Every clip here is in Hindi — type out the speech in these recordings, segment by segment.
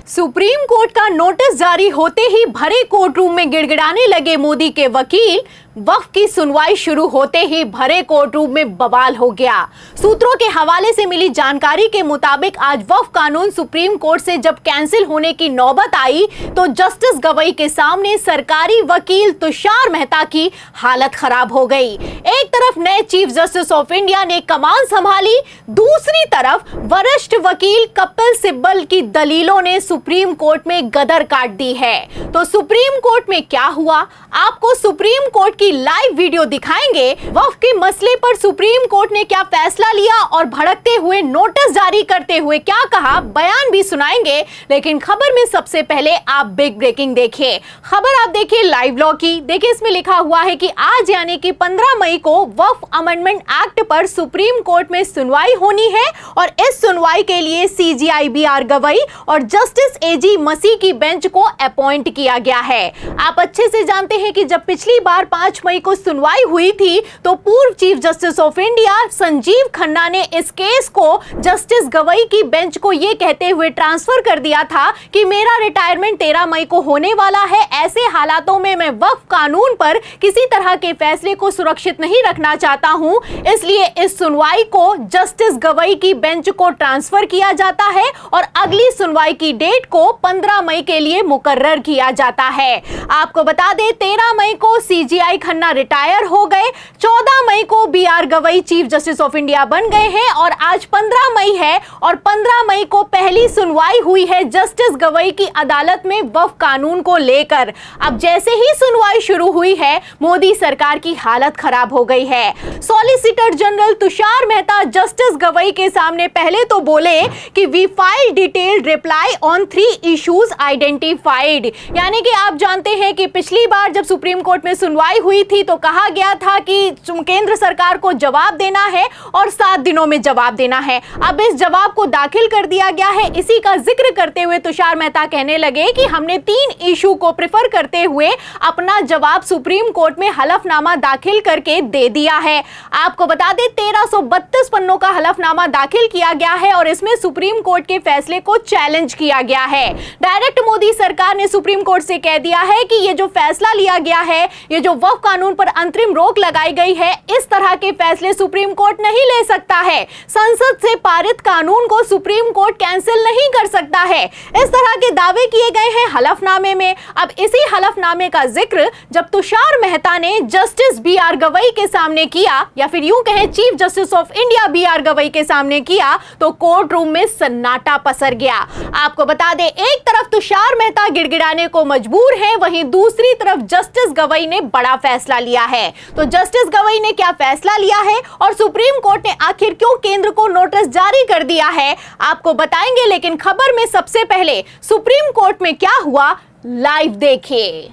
सुप्रीम कोर्ट का नोटिस जारी होते ही भरे कोर्ट रूम में गिड़गिड़ाने लगे मोदी के वकील। वक्फ की सुनवाई शुरू होते ही भरे कोर्ट रूम में बवाल हो गया। सूत्रों के हवाले से मिली जानकारी के मुताबिक आज वक्फ कानून सुप्रीम कोर्ट से जब कैंसिल होने की नौबत आई तो जस्टिस गवई के सामने सरकारी वकील तुषार मेहता की हालत खराब हो गई। एक तरफ नए चीफ जस्टिस ऑफ इंडिया ने कमान संभाली, दूसरी तरफ वरिष्ठ वकील कपिल सिब्बल की दलीलों ने सुप्रीम कोर्ट में गदर काट दी है। तो सुप्रीम कोर्ट में क्या हुआ, आपको सुप्रीम कोर्ट की लाइव वीडियो दिखाएंगे। वक्फ के मसले पर सुप्रीम कोर्ट ने क्या फैसला लिया और भड़कते हुए नोटिस जारी करते हुए क्या कहा, बयान भी सुनाएंगे। लेकिन खबर में सबसे पहले आप बिग ब्रेकिंग देखिए। खबर आप देखिए लाइव लॉ की। देखिए इसमें लिखा हुआ है कि आज यानी कि 15 मई को वक्फ अमेंडमेंट एक्ट पर सुप्रीम कोर्ट में सुनवाई होनी है और इस सुनवाई के लिए CJI BR गवई और जस्टिस AG मसी की बेंच को अपॉइंट किया गया है। आप अच्छे से जानते हैं कि जब पिछली बार 5 मई को सुनवाई हुई थी तो पूर्व chief justice of India Sanjeev Khanna ने इस केस को जस्टिस गवई की बेंच को यह कहते हुए ट्रांसफर कर दिया था कि मेरा रिटायरमेंट 13 मई को होने वाला है। ऐसे हालातों में मैं वक्फ कानून पर किसी तरह के फैसले को सुरक्षित नहीं रखना चाहता हूं, इसलिए इस सुनवाई को जस्टिस गवई की बेंच को ट्रांसफर किया जाता है और अगली सुनवाई की डेट को 15 मई के लिए मुकर्रर किया जाता है। आपको बता दें 13 मई को CJI खन्ना रिटायर हो गए, 14 मई को BR Gavai chief justice of India बन गए हैं और आज 15 मई है और 15 मई को पहली सुनवाई हुई है जस्टिस गवई की अदालत में वक्फ कानून को लेकर। अब जैसे ही सुनवाई शुरू हुई है मोदी सरकार की हालत खराब हो गई है। Solicitor general Tushar Mehta justice Gavai के सामने पहले तो बोले कि we file detailed reply on 3 issues identified, यानी कि आप जानते हैं कि पिछली बार जब सुप्रीम कोर्ट में सुनवाई हुई थी तो कहा गया था कि केंद्र सरकार को जवाब देना है और 7 दिनों में जवाब देना है। अब इस जवाब को दाखिल कर दिया गया है। इसी का जिक्र करते हुए तुषार मेहता कहने लगे कि हमने 3 इशू को प्रेफर करते हुए अपना जवाब सुप्रीम कोर्ट में हलफनामा दाखिल करके दे दिया है। आपको बता दें 1332 पन्नों का हलफनामा दाखिल किया गया है और इसमें सुप्रीम कोर्ट के फैसले को चैलेंज किया गया है। डायरेक्ट मोदी सरकार ने सुप्रीम कोर्ट से कह दिया है कि ये जो फैसला लिया गया है, ये जो वक्फ कानून पर अंतरिम रोक लगाई गई है, इस तरह के फैसले सुप्रीम कोर्ट नहीं ले सकता है। संसद से पारित कानून को सुप्रीम कोर्ट कैंसिल नहीं कर सकता है। इस तरह के दावे किए गए हैं हलफनामे में। अब इसी हलफनामे का जिक्र जब तुषार मेहता ने जस्टिस BR गवई के सामने किया, या फिर यूं कहें chief justice of India BR Gavai के सामने किया, तो कोर्ट रूम में सन्नाटा पसर गया। आपको बता दें एक तरफ तुषार मेहता गिड़गिड़ाने को मजबूर है, वहीं दूसरी तरफ जस्टिस गवई ने बड़ा फैसला लिया है। तो जस्टिस गवई ने क्या फैसला लिया है और सुप्रीम कोर्ट ने आखिर क्यों केंद्र को नोटिस जारी कर दिया है, आपको बताएंगे। लेकिन खबर में सबसे पहले सुप्रीम कोर्ट में क्या हुआ, लाइव देखिए।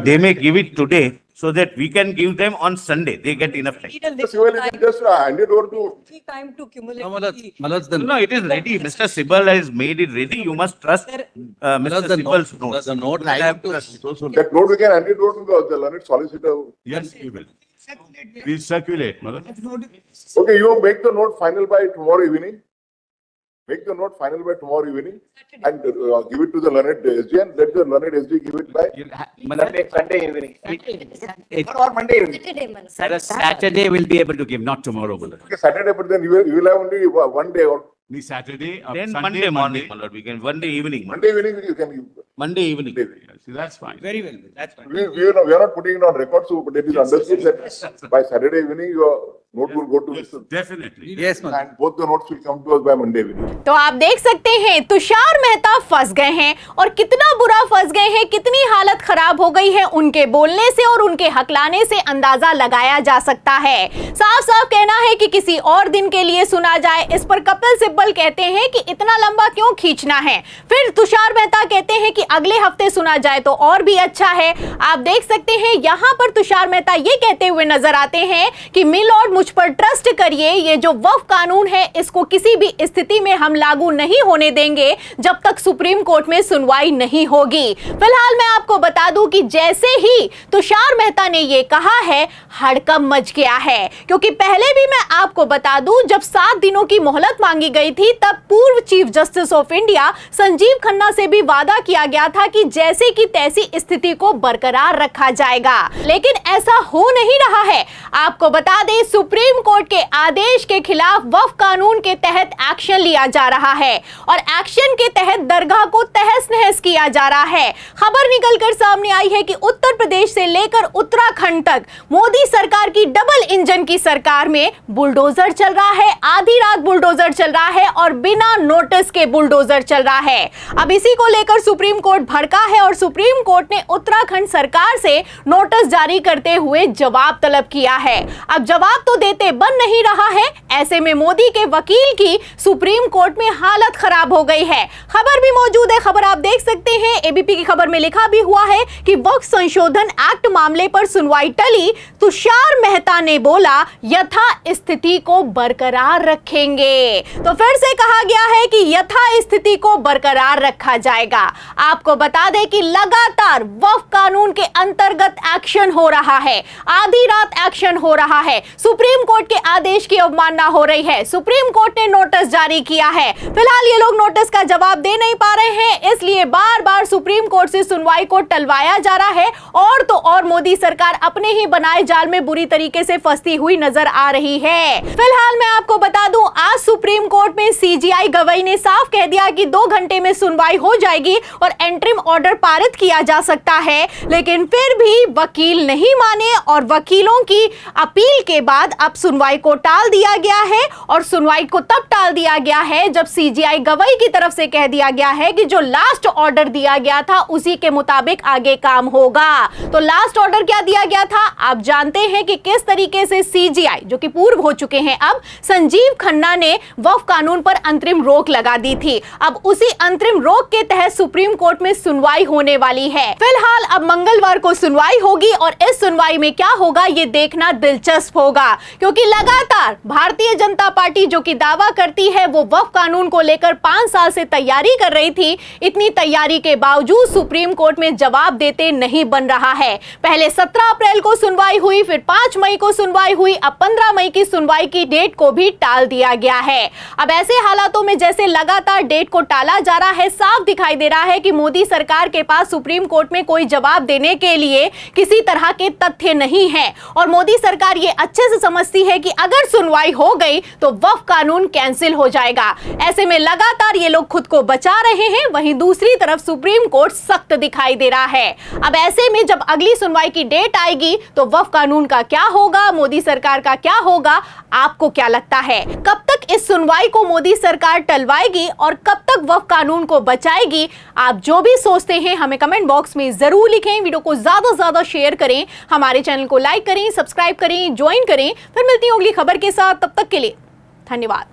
They may give it today so that we can give them on Sunday. They get enough time. Civil is just handed over to. Time to cumulate. No, it is ready. Mr. Sibal has made it ready. You must trust Mr. Sibal's note. The note I I have to. That note we can hand it over to the learned solicitor. Yes, we will. We circulate, Malad. Okay, you make the note final by tomorrow evening. Make the note final by tomorrow evening and give it to the learned SG and let the learned SG give it by. Sunday evening. Or Monday evening. Saturday we'll be able to give, not tomorrow, Malad. Okay, Saturday, but then you will have only one day or The Saturday or Then Sunday, Monday morning, my lord. We can Monday evening. Monday evening you can give. Monday evening. See, that's fine. Very well, that's fine. We are not putting it on record, so but it is understood that by Saturday evening your note will go to Mr. Definitely. Yes, ma'am. And both the notes will come to us by Monday evening. तो आप देख सकते हैं तुषार मेहता फंस गए हैं और कितना बुरा फंस गए हैं, कितनी हालत खराब हो गई है। उनके बोलने से और उनके हकलाने से अंदाजा लगाया जा सकता है। साफ साफ कहना है कि किसी और दिन के लिए सुना जाए। इस पर कपिल सिब्बल कहते हैं कि इतना लंबा क्यों खींचना है। फिर तुषार मेहता कहते हैं कि अगले हफ्ते सुना जाए तो और भी अच्छा है। आप देख सकते हैं यहाँ पर तुषार मेहता ये कहते हुए नजर आते हैं कि मिलॉर्ड मुझ पर ट्रस्ट करिए, ये जो वक्फ कानून है इसको किसी भी स्थिति में हम लागू नहीं होने देंगे जब तक सुप्रीम कोर्ट में सुनवाई नहीं होगी। फिलहाल मैं आपको बता दूं कि जैसे ही तुषार मेहता ने ये कहा है, हड़कंप मच गया है, क्योंकि पहले भी मैं आपको बता दूं जब 7 दिनों की मोहलत मांगी गई थी तब पूर्व chief justice of India Sanjeev Khanna से भी वादा किया गया था कि जैसे की तैसी स्थिति को बरकरार रखा जाएगा, लेकिन ऐसा हो नहीं रहा है। आपको बता दें, सुप्रीम कोर्ट के आदेश के खिलाफ वक्फ कानून के तहत एक्शन लिया जा रहा है और एक्शन के तहत दरगाह को तहस नहस किया जा रहा है। खबर निकलकर सामने आई है कि उत्तर प्रदेश से लेकर उत्तराखंड तक मोदी सरकार की डबल इंजन की सरकार में बुलडोजर चल रहा है, आधी रात बुलडोजर चल रहा है और बिना नोटिस के बुलडोजर चल रहा है। अब इसी को लेकर सुप्रीम कोर्ट भड़का है और सुप्रीम कोर्ट ने उत्तराखंड सरकार से नोटिस जारी करते हुए जवाब तलब किया है। अब जवाब तो देते बन नहीं रहा है, ऐसे में मोदी के वकील की सुप्रीम कोर्ट में हालत खराब हो गई है। खबर भी मौजूद है, खबर आप देख सकते हैं। एबीपी की खबर में लिखा भी हुआ है कि वक्फ संशोधन एक्ट मामले पर सुनवाई टली, तुषार मेहता ने बोला यथा स्थिति को बरकरार रखेंगे। तो फिर से कहा गया है कि यथा स्थिति को बरकरार रखा जाएगा। आपको बता दें कि लगातार वक्फ कानून के अंतर्गत एक्शन हो रहा है, आधी रात एक्शन हो रहा है, सुप्रीम कोर्ट के आदेश की अवमानना हो रही है, सुप्रीम कोर्ट ने नोटिस जारी किया है। फिलहाल ये लोग नोटिस का जवाब दे नहीं पा रहे हैं, इसलिए बार बार सुप्रीम कोर्ट से सुनवाई को टलवाया जा रहा है और तो और मोदी सरकार अपने ही बनाए जाल में बुरी तरीके से फंसती हुई नजर आ रही है। फिलहाल मैं आपको बता दूं, आज सुप्रीम कोर्ट में सीजीआई गवई ने साफ कह दिया कि 2 घंटे में सुनवाई हो जाएगी और एंट्रिम ऑर्डर पारित किया जा सकता है, लेकिन फिर भी वकील नहीं माने और वकीलों की अपील के बाद अब सुनवाई को टाल दिया गया है। और सुनवाई को तब टाल दिया गया है जब सीजीआई गवई की तरफ से कह दिया गया है कि जो लास्ट ऑर्डर दिया गया था उसी के मुताबिक आगे काम होगा। तो लास्ट ऑर्डर क्या दिया गया था आप जानते हैं कि किस तरीके से सीजीआई, जो कि पूर्व हो चुके हैं अब, संजीव खन्ना ने वक्फ कानून पर अंतरिम रोक लगा दी थी। अब उसी अंतरिम रोक के तहत सुप्रीम कोर्ट में सुनवाई होने वाली है। फिलहाल अब मंगलवार को सुनवाई होगी और इस सुनवाई में क्या होगा ये देखना दिलचस्प होगा, क्योंकि लगातार भारतीय जनता पार्टी जो कि दावा करती है वो वक्फ कानून को लेकर 5 साल से तैयारी कर रही थी, इतनी तैयारी के बावजूद सुप्रीम कोर्ट में जवाब देते नहीं बन रहा है। पहले 17 अप्रैल को सुनवाई हुई, फिर 5 मई को सुनवाई हुई, अब 15 मई की सुनवाई की डेट को भी टाल दिया गया है। अब ऐसे हालातों में जैसे लगातार डेट को टाला जा रहा है, साफ दिखाई दे रहा है कि मोदी सरकार के पास सुप्रीम कोर्ट में कोई जवाब देने के लिए किसी तरह के तथ्य नहीं है और मोदी सरकार ये अच्छे से समझती है कि अगर सुनवाई हो गई तो वक्फ कानून कैंसिल हो जाएगा। ऐसे में लगातार ये लोग खुद को बचा रहे हैं, वहीं दूसरी तरफ सुप्रीम कोर्ट सख्त दिखाई दे रहा है। अब ऐसे में जब अगली सुनवाई की डेट आएगी तो वक्फ कानून का क्या होगा, मोदी सरकार का क्या होगा, आपको क्या लगता है? कब तक इस सुनवाई को मोदी सरकार टलवाएगी और कब तक वक्फ कानून को बचाएगी? आप जो भी सोचते हैं हमें कमेंट बॉक्स में जरूर लिखें। वीडियो को ज्यादा से ज्यादा शेयर करें, हमारे चैनल को लाइक करें, सब्सक्राइब करें, ज्वाइन करें। फिर मिलती हूं अगली खबर के साथ, तब तक के लिए धन्यवाद।